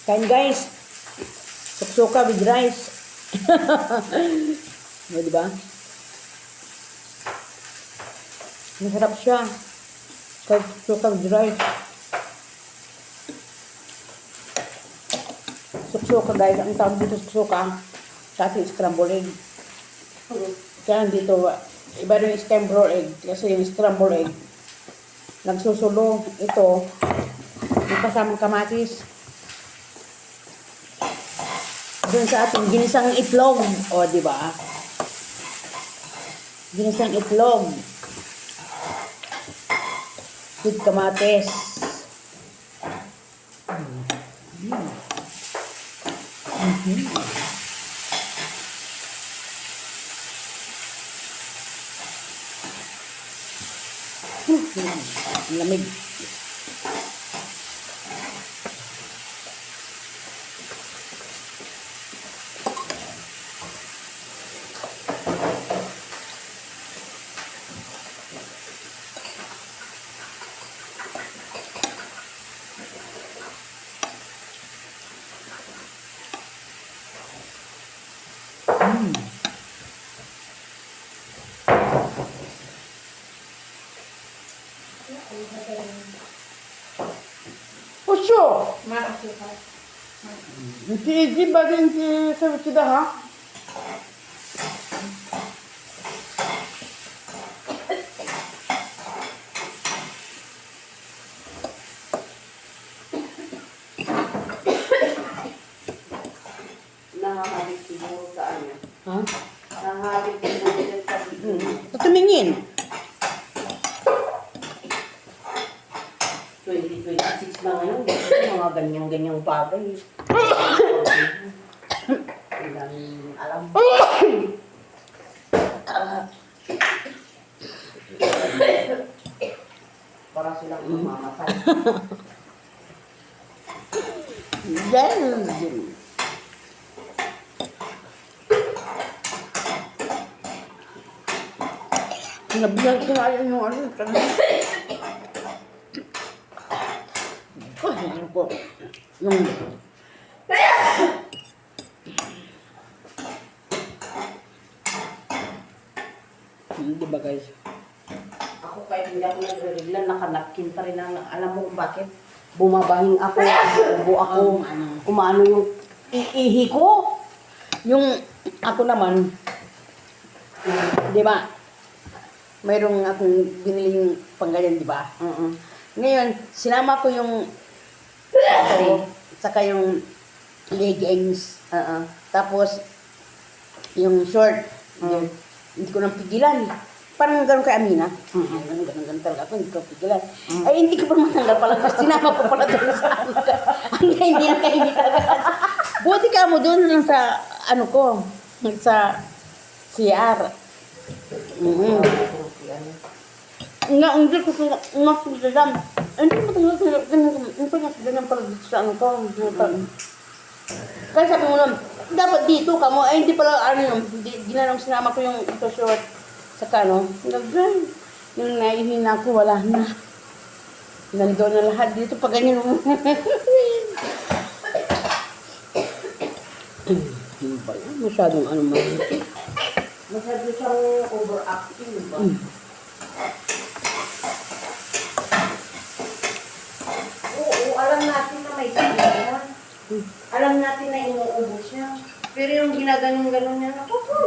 Kain guys. Suksuka with rice. O, diba? Masarap siya. Suksuka with rice. Suksuka guys. Ang tawag dito suksuka. Sa ating scrambled egg. Kaya dito, iba rin yung scrambled egg. Kasi yung scrambled egg, nagsusulo. Ito, may kasamang kamatis. Doon sa ating ginisang itlog. O, di ba? Ginisang itlog. With kamatis. Lamig. Puso! Hindi ba din sa kita ha? Nakakabit siguro sa ano. Ha? Nakakabit siguro sa Tumingin. 2026 na ngayon. Mga ganyang-ganyang bagay. Ang daming alam. Para silang mamamatay. Then, nabigyan ko nga yung ano. Ano ko? Yung... Di ba guys? Ako kahit hindi ako nagre-regla, nakanapkin pa rin ang alam mo kung bakit. Bumabahing ako, ubo ako, umano yung iihi ko. Yung ako naman, di ba? Mayroong akong biniling pangganyan, di ba? Ngayon, sinama ko yung saka yung leggings. Tapos, yung short. Hindi ko nang pigilan. Parang gano'n kay Amina. Ganun talaga ako, hindi ko pigilan. Ay, hindi ko pa matanggal pala. Kasi sinama ko pala doon sa ano. Hanggang hindi na kainit agad. Buti ka mo doon lang sa, ano ko, sa CR. Nga, hindi ko nasigagan. Hindi ko matanggal. Hindi ko nasigagan pala dito sa ano ko. Kaya sabi mo lang, dapat dito ka mo. Ay, hindi pala, ano yung, ginanong sinama ko yung ito short. Saka, no, yung naihina ko, wala na. Nandoon na lahat dito, pag ganyan mo. Masyadong ano man. Masyado siyang overacting, ba? Oo, alam natin na may sakit na. Alam natin na inuubos siya. Pero yung ginaganon-ganon niya, naku po.